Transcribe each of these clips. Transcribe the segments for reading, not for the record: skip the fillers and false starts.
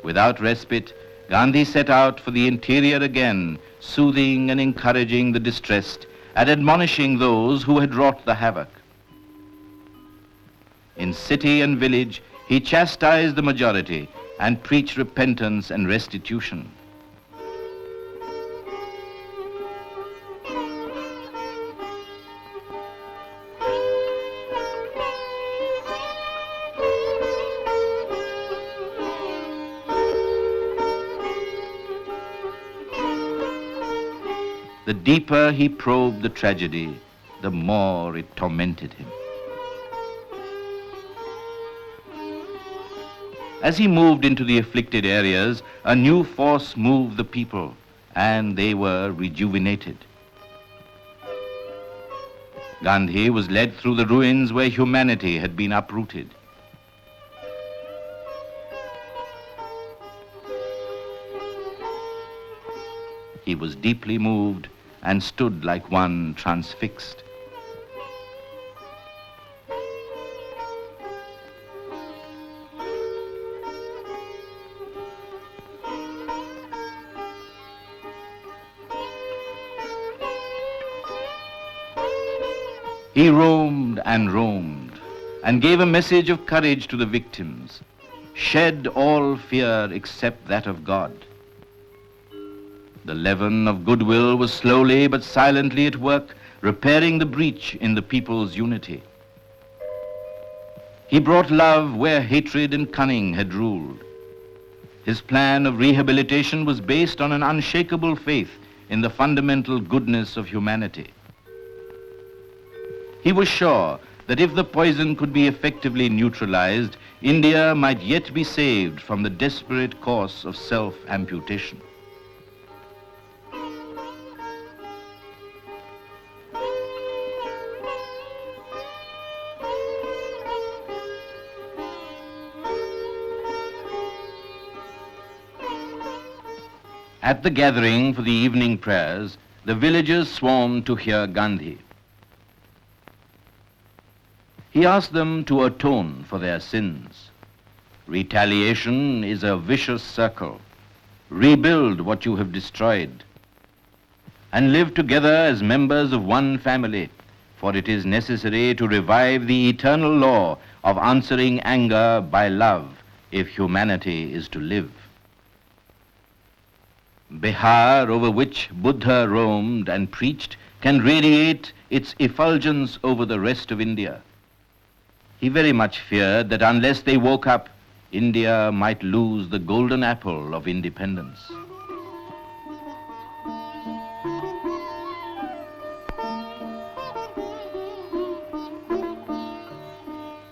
Without respite, Gandhi set out for the interior again, soothing and encouraging the distressed and admonishing those who had wrought the havoc. In city and village, he chastised the majority and preached repentance and restitution. The deeper he probed the tragedy, the more it tormented him. As he moved into the afflicted areas, a new force moved the people, and they were rejuvenated. Gandhi was led through the ruins where humanity had been uprooted. He was deeply moved and stood like one transfixed. He roamed and gave a message of courage to the victims. Shed all fear except that of God. The leaven of goodwill was slowly but silently at work, repairing the breach in the people's unity. He brought love where hatred and cunning had ruled. His plan of rehabilitation was based on an unshakable faith in the fundamental goodness of humanity. He was sure that if the poison could be effectively neutralized, India might yet be saved from the desperate course of self-amputation. At the gathering for the evening prayers, the villagers swarmed to hear Gandhi. He asked them to atone for their sins. Retaliation is a vicious circle. Rebuild what you have destroyed. And live together as members of one family, for it is necessary to revive the eternal law of answering anger by love if humanity is to live. Bihar, over which Buddha roamed and preached, can radiate its effulgence over the rest of India. He very much feared that unless they woke up, India might lose the golden apple of independence.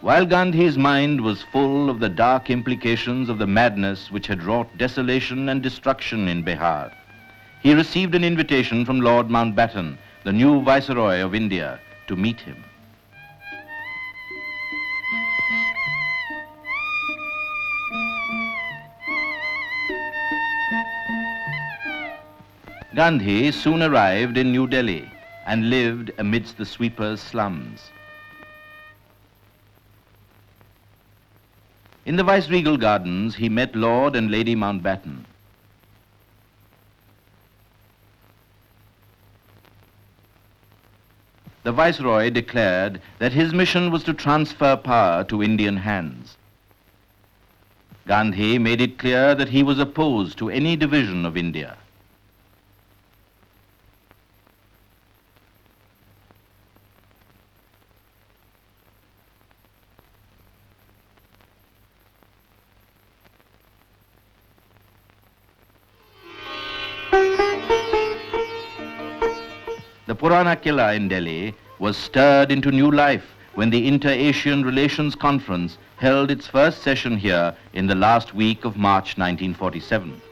While Gandhi's mind was full of the dark implications of the madness which had wrought desolation and destruction in Bihar, he received an invitation from Lord Mountbatten, the new Viceroy of India, to meet him. Gandhi soon arrived in New Delhi and lived amidst the sweepers' slums. In the Viceregal Gardens, he met Lord and Lady Mountbatten. The Viceroy declared that his mission was to transfer power to Indian hands. Gandhi made it clear that he was opposed to any division of India. The Purana Killa in Delhi was stirred into new life when the Inter-Asian Relations Conference held its first session here in the last week of March 1947.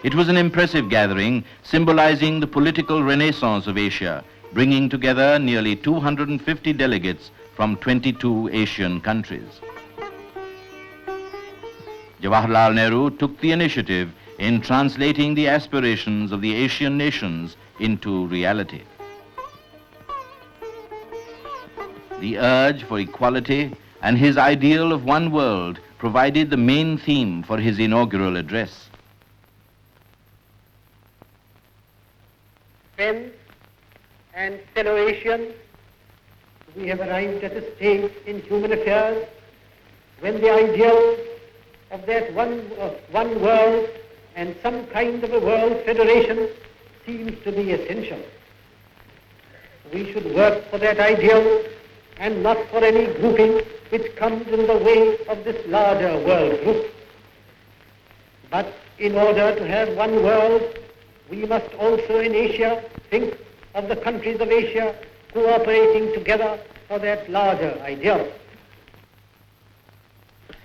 It was an impressive gathering symbolizing the political renaissance of Asia, bringing together nearly 250 delegates from 22 Asian countries. Jawaharlal Nehru took the initiative in translating the aspirations of the Asian nations into reality. The urge for equality and his ideal of one world provided the main theme for his inaugural address. Friends and fellow Asians, we have arrived at a stage in human affairs when the ideal of that one world and some kind of a world federation seems to be essential. We should work for that ideal and not for any grouping which comes in the way of this larger world group. But in order to have one world, we must also in Asia think of the countries of Asia cooperating together for that larger ideal.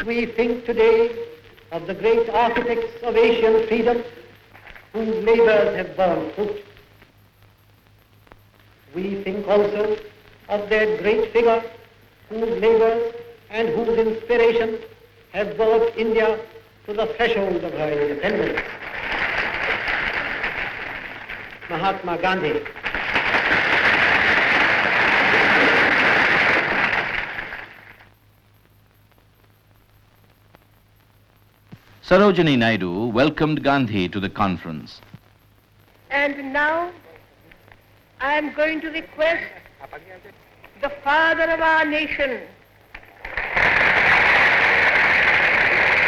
We think today of the great architects of Asian freedom whose labors have borne fruit. We think also of that great figure whose labors and whose inspiration have brought India to the threshold of her independence. Mahatma Gandhi. Sarojini Naidu welcomed Gandhi to the conference. And now I am going to request the father of our nation,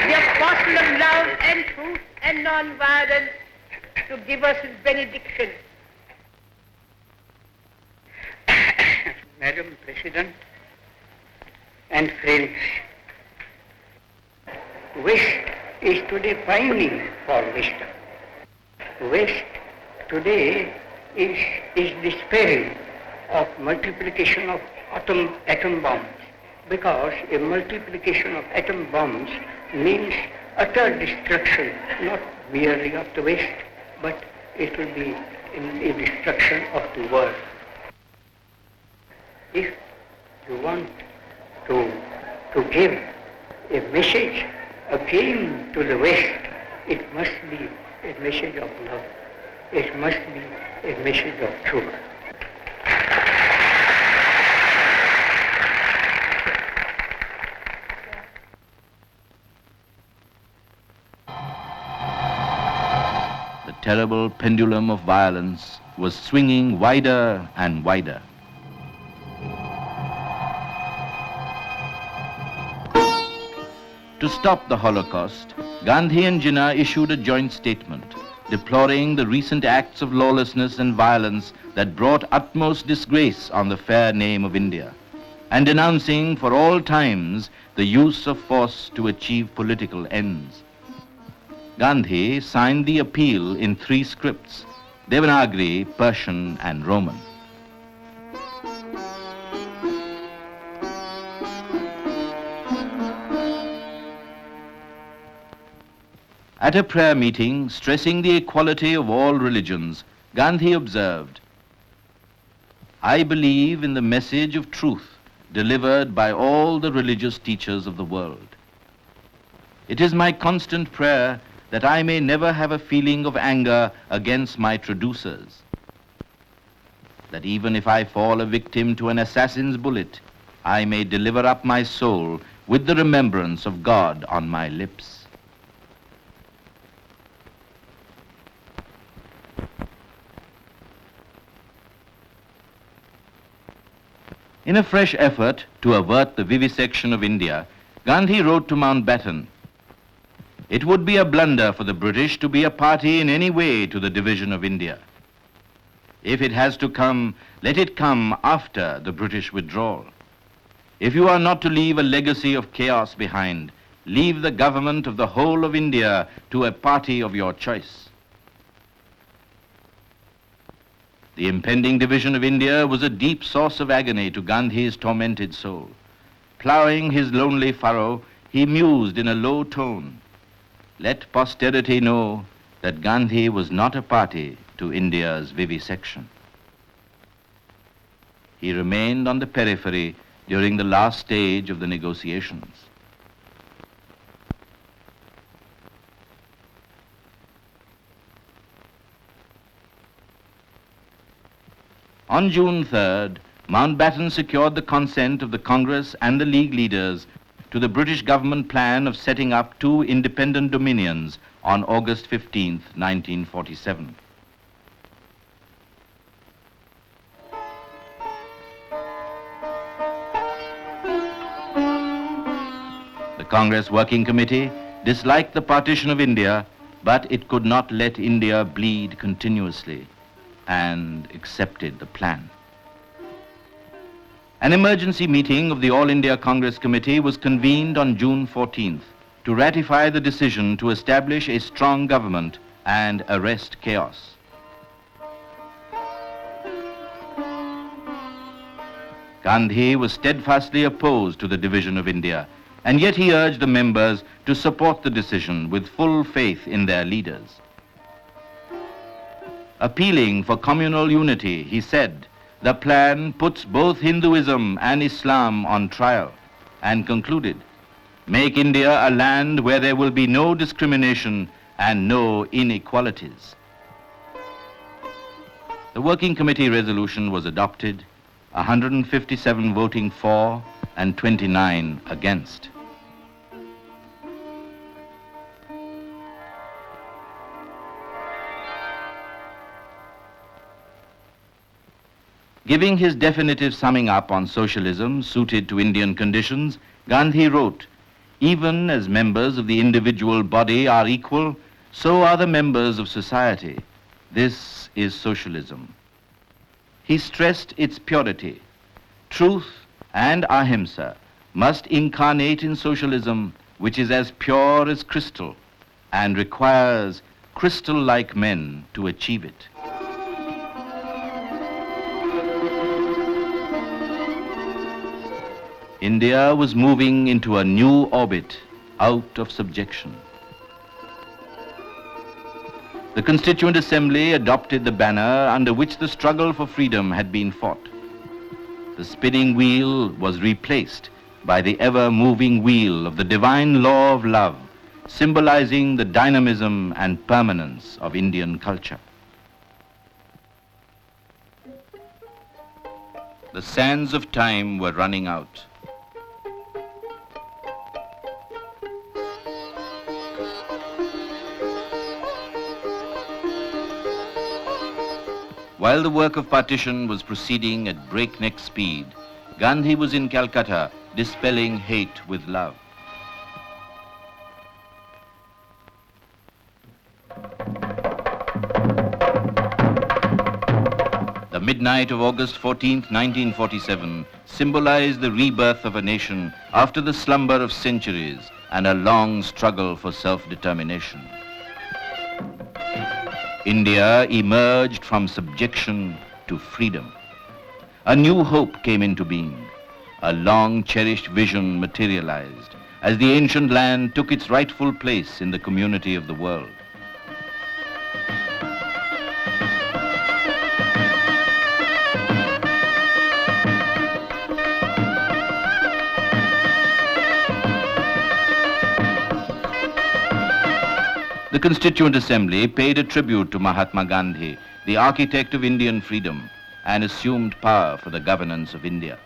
the apostle of love and truth and non-violence, to give us his benediction. Madam President and friends, West is today pining for wisdom. West today is despairing of multiplication of atom bombs, because a multiplication of atom bombs means utter destruction, not merely of the West, but it will be a destruction of the world. If you want to give a message again to the West, it must be a message of love. It must be a message of truth. The terrible pendulum of violence was swinging wider and wider. To stop the Holocaust, Gandhi and Jinnah issued a joint statement deploring the recent acts of lawlessness and violence that brought utmost disgrace on the fair name of India, and denouncing for all times the use of force to achieve political ends. Gandhi signed the appeal in 3 scripts: Devanagari, Persian, and Roman. At a prayer meeting stressing the equality of all religions, Gandhi observed, "I believe in the message of truth delivered by all the religious teachers of the world. It is my constant prayer that I may never have a feeling of anger against my traducers, that even if I fall a victim to an assassin's bullet, I may deliver up my soul with the remembrance of God on my lips." In a fresh effort to avert the vivisection of India, Gandhi wrote to Mountbatten, "It would be a blunder for the British to be a party in any way to the division of India. If it has to come, let it come after the British withdrawal. If you are not to leave a legacy of chaos behind, leave the government of the whole of India to a party of your choice." The impending division of India was a deep source of agony to Gandhi's tormented soul. Ploughing his lonely furrow, he mused in a low tone, "Let posterity know that Gandhi was not a party to India's vivisection. He remained on the periphery during the last stage of the negotiations. On June 3rd, Mountbatten secured the consent of the Congress and the League leaders to the British government plan of setting up two independent dominions on August 15, 1947. The Congress Working Committee disliked the partition of India, but it could not let India bleed continuously, and accepted the plan. An emergency meeting of the All India Congress Committee was convened on June 14th to ratify the decision to establish a strong government and arrest chaos. Gandhi was steadfastly opposed to the division of India, and yet he urged the members to support the decision with full faith in their leaders. Appealing for communal unity, he said, the plan puts both Hinduism and Islam on trial, and concluded, make India a land where there will be no discrimination and no inequalities. The Working Committee resolution was adopted, 157 voting for and 29 against. Giving his definitive summing up on socialism suited to Indian conditions, Gandhi wrote, even as members of the individual body are equal, so are the members of society. This is socialism. He stressed its purity. Truth and ahimsa must incarnate in socialism, which is as pure as crystal and requires crystal-like men to achieve it. India was moving into a new orbit out of subjection. The Constituent Assembly adopted the banner under which the struggle for freedom had been fought. The spinning wheel was replaced by the ever-moving wheel of the divine law of love, symbolizing the dynamism and permanence of Indian culture. The sands of time were running out. While the work of partition was proceeding at breakneck speed, Gandhi was in Calcutta dispelling hate with love. The midnight of August 14, 1947, symbolized the rebirth of a nation after the slumber of centuries and a long struggle for self-determination. India emerged from subjection to freedom. A new hope came into being. A long-cherished vision materialized as the ancient land took its rightful place in the community of the world. The Constituent Assembly paid a tribute to Mahatma Gandhi, the architect of Indian freedom, and assumed power for the governance of India.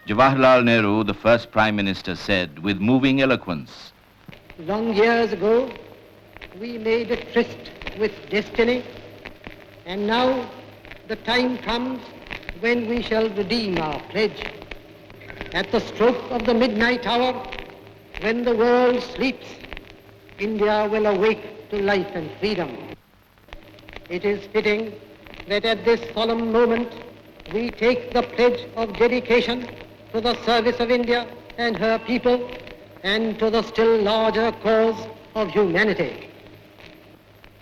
Jawaharlal Nehru, the first Prime Minister, said with moving eloquence, long years ago, we made a tryst with destiny, and now the time comes when we shall redeem our pledge. At the stroke of the midnight hour, when the world sleeps, India will awake to life and freedom. It is fitting that at this solemn moment we take the pledge of dedication to the service of India and her people and to the still larger cause of humanity.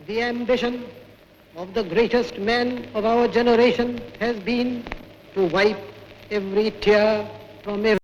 The ambition of the greatest man of our generation has been to wipe every tear from every